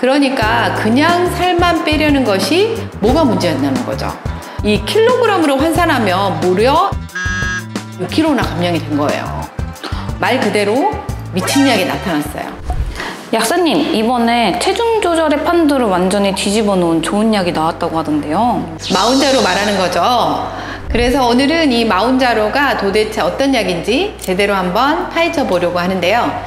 그러니까 그냥 살만 빼려는 것이 뭐가 문제였다는 거죠. 이 킬로그램으로 환산하면 무려 6kg나 감량이 된 거예요. 말 그대로 미친 약이 나타났어요. 약사님, 이번에 체중 조절의 판도를 완전히 뒤집어 놓은 좋은 약이 나왔다고 하던데요. 마운자로 말하는 거죠. 그래서 오늘은 이 마운자로가 도대체 어떤 약인지 제대로 한번 파헤쳐 보려고 하는데요.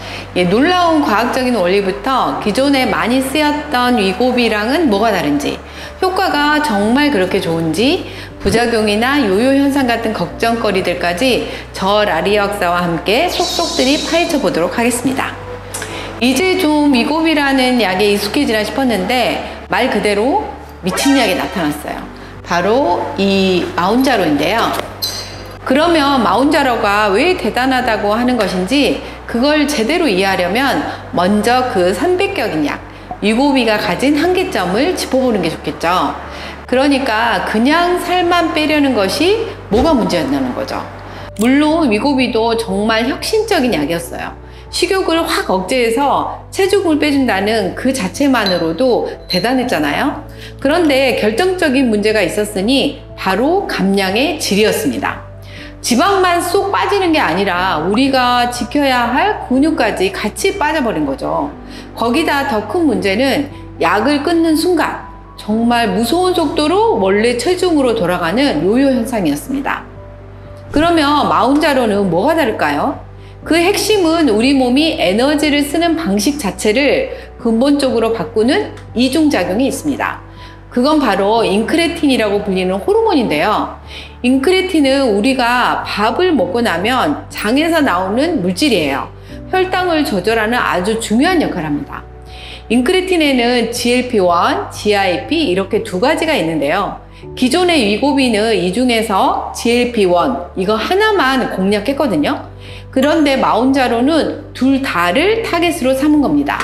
놀라운 과학적인 원리부터 기존에 많이 쓰였던 위고비랑은 뭐가 다른지, 효과가 정말 그렇게 좋은지, 부작용이나 요요 현상 같은 걱정거리들까지 저 라리 역사와 함께 속속들이 파헤쳐 보도록 하겠습니다. 이제 좀 위고비라는 약에 익숙해지나 싶었는데 말 그대로 미친 약이 나타났어요. 바로 이 마운자로인데요. 그러면 마운자로가 왜 대단하다고 하는 것인지 그걸 제대로 이해하려면 먼저 그 선배격인 약, 위고비가 가진 한계점을 짚어보는 게 좋겠죠. 그러니까 그냥 살만 빼려는 것이 뭐가 문제였다는 거죠. 물론 위고비도 정말 혁신적인 약이었어요. 식욕을 확 억제해서 체중을 빼준다는 그 자체만으로도 대단했잖아요. 그런데 결정적인 문제가 있었으니 바로 감량의 질이었습니다. 지방만 쏙 빠지는 게 아니라 우리가 지켜야 할 근육까지 같이 빠져버린 거죠. 거기다 더 큰 문제는 약을 끊는 순간 정말 무서운 속도로 원래 체중으로 돌아가는 요요 현상이었습니다. 그러면 마운자로는 뭐가 다를까요? 그 핵심은 우리 몸이 에너지를 쓰는 방식 자체를 근본적으로 바꾸는 이중작용이 있습니다. 그건 바로 인크레틴이라고 불리는 호르몬인데요. 인크레틴은 우리가 밥을 먹고 나면 장에서 나오는 물질이에요. 혈당을 조절하는 아주 중요한 역할을 합니다. 인크레틴에는 GLP-1, GIP 이렇게 두 가지가 있는데요. 기존의 위고비는 이 중에서 GLP-1 이거 하나만 공략했거든요. 그런데 마운자로는 둘 다를 타겟으로 삼은 겁니다.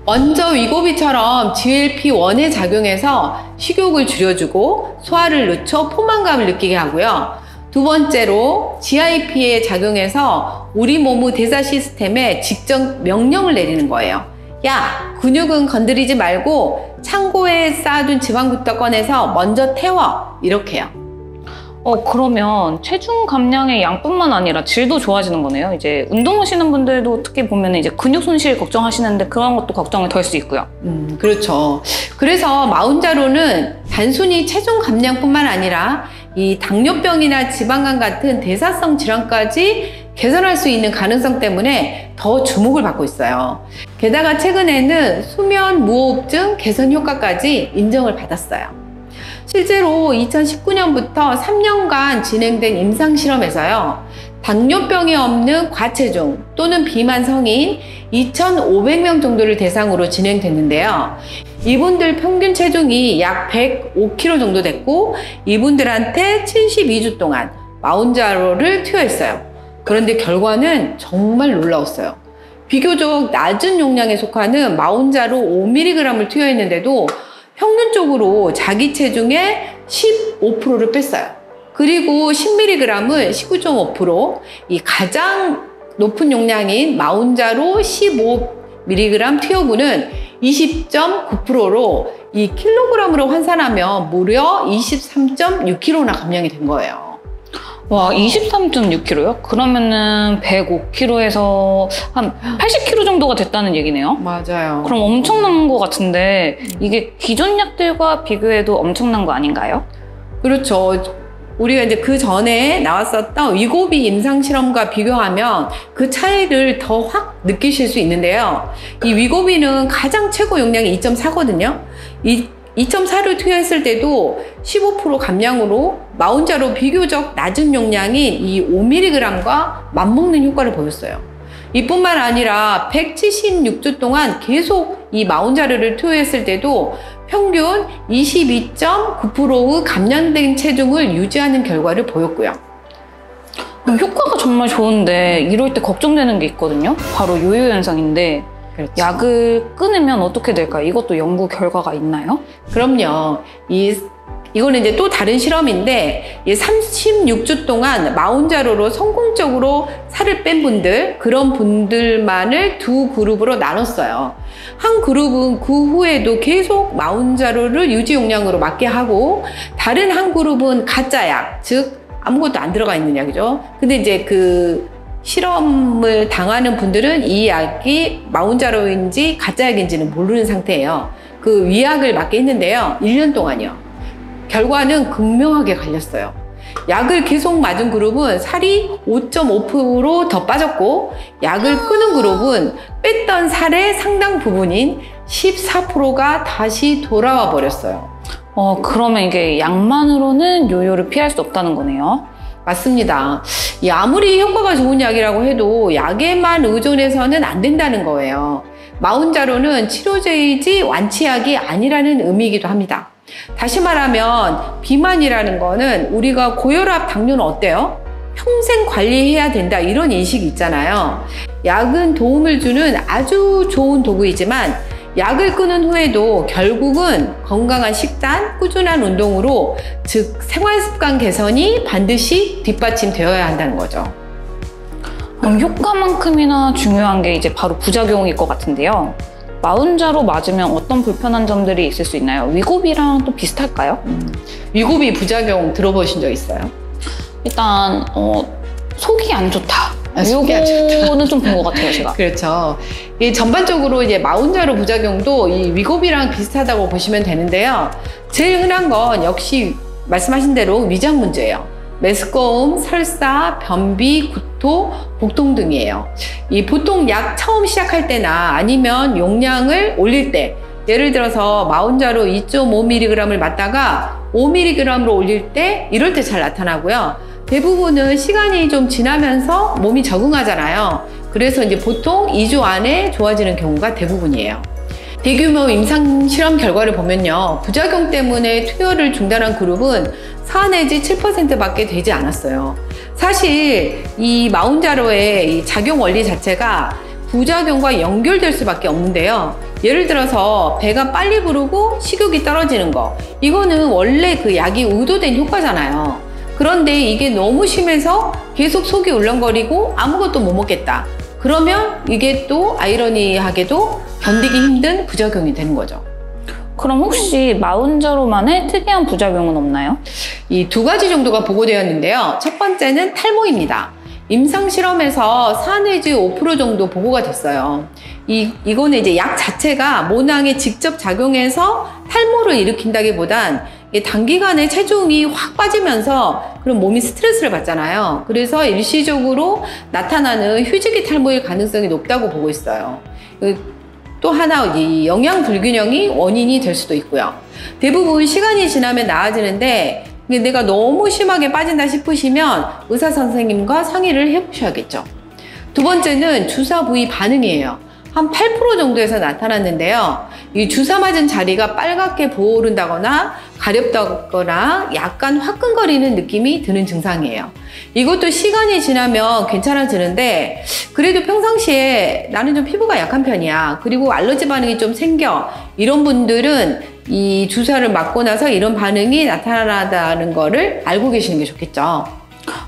먼저 위고비처럼 GLP-1에 작용해서 식욕을 줄여주고 소화를 늦춰 포만감을 느끼게 하고요. 두 번째로 GIP에 작용해서 우리 몸의 대사 시스템에 직접 명령을 내리는 거예요. 야, 근육은 건드리지 말고 창고에 쌓아둔 지방부터 꺼내서 먼저 태워. 이렇게요. 그러면 체중 감량의 양뿐만 아니라 질도 좋아지는 거네요. 이제 운동하시는 분들도 특히 보면 이제 근육 손실 걱정하시는데 그런 것도 걱정이 덜 수 있고요. 그렇죠. 그래서 마운자로는 단순히 체중 감량뿐만 아니라 이 당뇨병이나 지방간 같은 대사성 질환까지 개선할 수 있는 가능성 때문에 더 주목을 받고 있어요. 게다가 최근에는 수면 무호흡증 개선 효과까지 인정을 받았어요. 실제로 2019년부터 3년간 진행된 임상실험에서요. 당뇨병이 없는 과체중 또는 비만 성인 2,500명 정도를 대상으로 진행됐는데요. 이분들 평균 체중이 약 105kg 정도 됐고 이분들한테 72주 동안 마운자로를 투여했어요. 그런데 결과는 정말 놀라웠어요. 비교적 낮은 용량에 속하는 마운자로 5mg을 투여했는데도 평균적으로 자기 체중의 15%를 뺐어요. 그리고 10mg은 19.5%, 이 가장 높은 용량인 마운자로 15mg 투여분은 20.9%로 이 킬로그램으로 환산하면 무려 23.6kg나 감량이 된 거예요. 와, 23.6kg요? 그러면은 105kg에서 한 80kg 정도가 됐다는 얘기네요? 맞아요. 그럼 엄청난 것 같은데 이게 기존 약들과 비교해도 엄청난 거 아닌가요? 그렇죠. 우리가 이제 그 전에 나왔었던 위고비 임상실험과 비교하면 그 차이를 더 확 느끼실 수 있는데요. 이 위고비는 가장 최고 용량이 2.4거든요. 2.4를 투여했을 때도 15% 감량으로 마운자로 비교적 낮은 용량인 이 5mg과 맞먹는 효과를 보였어요. 이뿐만 아니라 176주 동안 계속 이 마운자로를 투여했을 때도 평균 22.9%의 감량된 체중을 유지하는 결과를 보였고요. 효과가 정말 좋은데 이럴 때 걱정되는 게 있거든요. 바로 요요 현상인데 그렇죠. 약을 끊으면 어떻게 될까요? 이것도 연구 결과가 있나요? 그럼요. 이 이거는 이제 또 다른 실험인데 36주 동안 마운자로로 성공적으로 살을 뺀 분들, 그런 분들만을 두 그룹으로 나눴어요. 한 그룹은 그 후에도 계속 마운자로를 유지 용량으로 맞게 하고, 다른 한 그룹은 가짜 약, 즉 아무것도 안 들어가 있는 약이죠. 근데 이제 그 실험을 당하는 분들은 이 약이 마운자로인지 가짜 약인지는 모르는 상태예요. 그 위약을 맞게 했는데요. 1년 동안이요. 결과는 극명하게 갈렸어요. 약을 계속 맞은 그룹은 살이 5.5% 더 빠졌고, 약을 끊은 그룹은 뺐던 살의 상당 부분인 14%가 다시 돌아와 버렸어요. 그러면 이게 약만으로는 요요를 피할 수 없다는 거네요. 맞습니다. 아무리 효과가 좋은 약이라고 해도 약에만 의존해서는 안 된다는 거예요. 마운자로는 치료제이지 완치약이 아니라는 의미이기도 합니다. 다시 말하면 비만이라는 거는 우리가 고혈압, 당뇨는 어때요? 평생 관리해야 된다, 이런 인식이 있잖아요. 약은 도움을 주는 아주 좋은 도구이지만 약을 끊은 후에도 결국은 건강한 식단, 꾸준한 운동으로, 즉 생활습관 개선이 반드시 뒷받침되어야 한다는 거죠. 효과만큼이나 중요한 게 이제 바로 부작용일 것 같은데요. 마운자로 맞으면 어떤 불편한 점들이 있을 수 있나요? 위고비랑 또 비슷할까요? 위고비 부작용 들어보신 적 있어요? 일단 속이 안 좋다. 속이 안 좋다. 이거는 좀 본 것 같아요, 제가. 그렇죠. 전반적으로 이제 마운자로 부작용도 이 위고비랑 비슷하다고 보시면 되는데요. 제일 흔한 건 역시 말씀하신 대로 위장 문제예요. 메스꺼움, 설사, 변비, 구토, 복통 등이에요. 보통 약 처음 시작할 때나 아니면 용량을 올릴 때, 예를 들어서 마운자로 2.5mg을 맞다가 5mg로 올릴 때, 이럴 때 잘 나타나고요. 대부분은 시간이 좀 지나면서 몸이 적응하잖아요. 그래서 이제 보통 2주 안에 좋아지는 경우가 대부분이에요. 대규모 임상 실험 결과를 보면요, 부작용 때문에 투여를 중단한 그룹은 4 내지 7%밖에 되지 않았어요. 사실 이 마운자로의 이 작용 원리 자체가 부작용과 연결될 수밖에 없는데요. 예를 들어서 배가 빨리 부르고 식욕이 떨어지는 거, 이거는 원래 그 약이 의도된 효과잖아요. 그런데 이게 너무 심해서 계속 속이 울렁거리고 아무것도 못 먹겠다. 그러면 이게 또 아이러니하게도 견디기 힘든 부작용이 되는 거죠. 그럼 혹시 마운자로만의 특이한 부작용은 없나요? 이 두 가지 정도가 보고되었는데요. 첫 번째는 탈모입니다. 임상 실험에서 4 내지 5% 정도 보고가 됐어요. 이거는 이제 약 자체가 모낭에 직접 작용해서 탈모를 일으킨다기보단 단기간에 체중이 확 빠지면서 그런 몸이 스트레스를 받잖아요. 그래서 일시적으로 나타나는 휴지기 탈모일 가능성이 높다고 보고 있어요. 또 하나, 이 영양 불균형이 원인이 될 수도 있고요. 대부분 시간이 지나면 나아지는데 내가 너무 심하게 빠진다 싶으시면 의사 선생님과 상의를 해보셔야겠죠. 두 번째는 주사 부위 반응이에요. 한 8% 정도에서 나타났는데요. 이 주사 맞은 자리가 빨갛게 부어오른다거나 가렵다거나 약간 화끈거리는 느낌이 드는 증상이에요. 이것도 시간이 지나면 괜찮아지는데, 그래도 평상시에 나는 좀 피부가 약한 편이야, 그리고 알러지 반응이 좀 생겨, 이런 분들은 이 주사를 맞고 나서 이런 반응이 나타나다는 거를 알고 계시는 게 좋겠죠.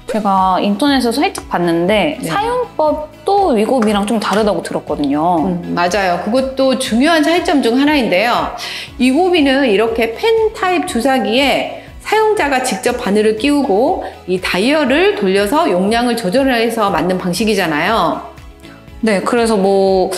제가 인터넷에서 살짝 봤는데 네. 사용법도 위고비랑 좀 다르다고 들었거든요. 맞아요. 그것도 중요한 차이점 중 하나인데요. 위고비는 이렇게 펜 타입 주사기에 사용자가 직접 바늘을 끼우고 이 다이얼을 돌려서 용량을 조절해서 맞는 방식이잖아요. 네, 그래서 뭐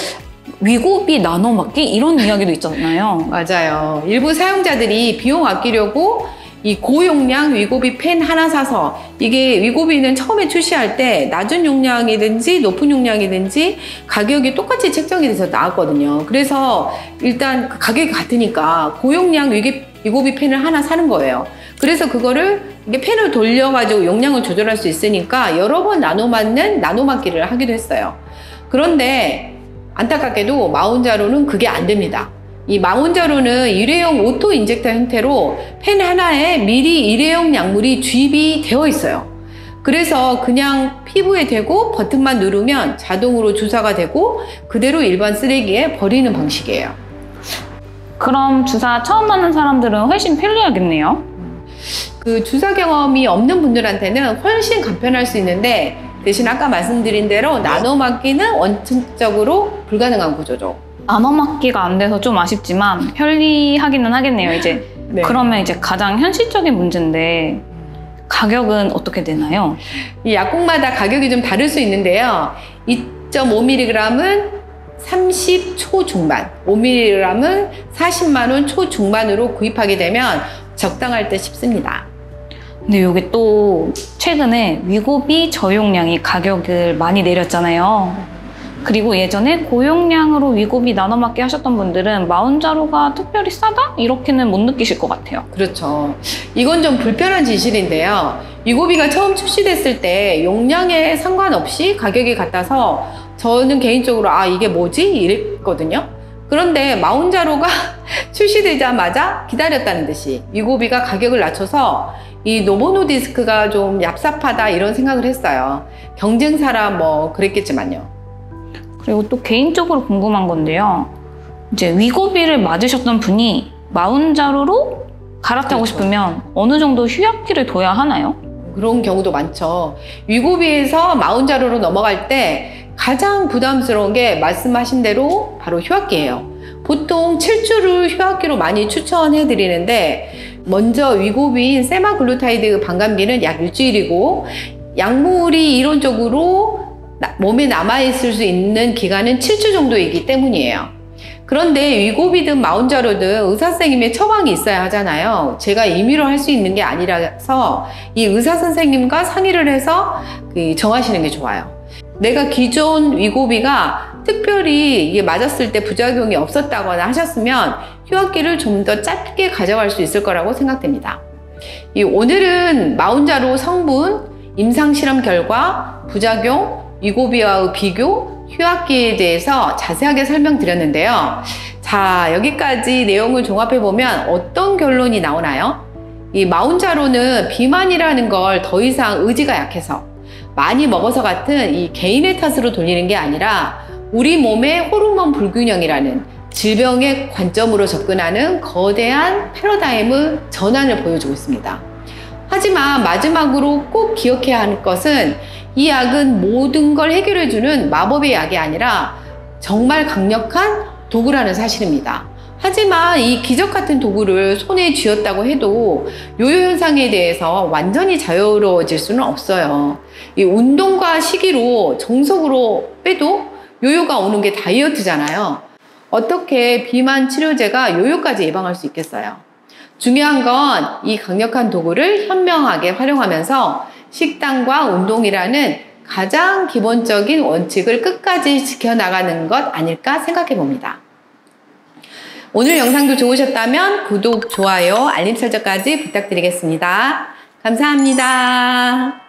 위고비 나눠 맞기 이런 이야기도 있잖아요. 맞아요. 일부 사용자들이 비용 아끼려고 이 고용량 위고비 펜 하나 사서, 이게 위고비는 처음에 출시할 때 낮은 용량이든지 높은 용량이든지 가격이 똑같이 책정이 돼서 나왔거든요. 그래서 일단 가격이 같으니까 고용량 위고비 펜을 하나 사는 거예요. 그래서 그거를 이게 펜을 돌려가지고 용량을 조절할 수 있으니까 여러 번 나눠 맞는 나눠 맞기를 하기도 했어요. 그런데 안타깝게도 마운자로는 그게 안 됩니다. 이 마운자로는 일회용 오토 인젝터 형태로 펜 하나에 미리 일회용 약물이 주입이 되어 있어요. 그래서 그냥 피부에 대고 버튼만 누르면 자동으로 주사가 되고 그대로 일반 쓰레기에 버리는 방식이에요. 그럼 주사 처음 맞는 사람들은 훨씬 편리하겠네요. 그 주사 경험이 없는 분들한테는 훨씬 간편할 수 있는데 대신 아까 말씀드린 대로 나눠 맞기는 원칙적으로 불가능한 구조죠. 나눠 맞기가 안 돼서 좀 아쉽지만 편리하기는 하겠네요. 이제 네. 그러면 이제 가장 현실적인 문제인데 가격은 어떻게 되나요? 이 약국마다 가격이 좀 다를 수 있는데요. 2.5mg은 30 초중반, 5mg은 40만 원 초중반으로 구입하게 되면 적당할 듯 싶습니다. 근데 이게 또 최근에 위고비 저용량이 가격을 많이 내렸잖아요. 그리고 예전에 고용량으로 위고비 나눠 맞기 하셨던 분들은 마운자로가 특별히 싸다? 이렇게는 못 느끼실 것 같아요. 그렇죠. 이건 좀 불편한 진실인데요. 위고비가 처음 출시됐을 때 용량에 상관없이 가격이 같아서 저는 개인적으로 아 이게 뭐지? 이랬거든요. 그런데 마운자로가 출시되자마자 기다렸다는 듯이 위고비가 가격을 낮춰서 이 노보노디스크가 좀 얍삽하다 이런 생각을 했어요. 경쟁사라 뭐 그랬겠지만요. 그리고 또 개인적으로 궁금한 건데요. 이제 위고비를 맞으셨던 분이 마운자로로 갈아타고 그렇죠. 싶으면 어느 정도 휴약기를 둬야 하나요? 그런 경우도 많죠. 위고비에서 마운자로로 넘어갈 때 가장 부담스러운 게 말씀하신 대로 바로 휴학기예요. 보통 7주를 휴학기로 많이 추천해 드리는데 먼저 위고비인 세마글루타이드 반감기는 약 일주일이고 약물이 이론적으로 몸에 남아있을 수 있는 기간은 7주 정도이기 때문이에요. 그런데 위고비든 마운자로든 의사 선생님의 처방이 있어야 하잖아요. 제가 임의로 할 수 있는 게 아니라서 이 의사 선생님과 상의를 해서 정하시는 게 좋아요. 내가 기존 위고비가 특별히 이게 맞았을 때 부작용이 없었다거나 하셨으면 휴학기를 좀 더 짧게 가져갈 수 있을 거라고 생각됩니다. 오늘은 마운자로 성분, 임상실험 결과, 부작용, 위고비와의 비교, 휴학기에 대해서 자세하게 설명드렸는데요. 자, 여기까지 내용을 종합해보면 어떤 결론이 나오나요? 이 마운자로는 비만이라는 걸 더 이상 의지가 약해서 많이 먹어서 같은 이 개인의 탓으로 돌리는 게 아니라 우리 몸의 호르몬 불균형이라는 질병의 관점으로 접근하는 거대한 패러다임의 전환을 보여주고 있습니다. 하지만 마지막으로 꼭 기억해야 하는 것은 이 약은 모든 걸 해결해주는 마법의 약이 아니라 정말 강력한 도구라는 사실입니다. 하지만 이 기적 같은 도구를 손에 쥐었다고 해도 요요 현상에 대해서 완전히 자유로워질 수는 없어요. 이 운동과 식이로 정석으로 빼도 요요가 오는 게 다이어트잖아요. 어떻게 비만 치료제가 요요까지 예방할 수 있겠어요? 중요한 건 이 강력한 도구를 현명하게 활용하면서 식단과 운동이라는 가장 기본적인 원칙을 끝까지 지켜나가는 것 아닐까 생각해 봅니다. 오늘 영상도 좋으셨다면 구독, 좋아요, 알림 설정까지 부탁드리겠습니다. 감사합니다.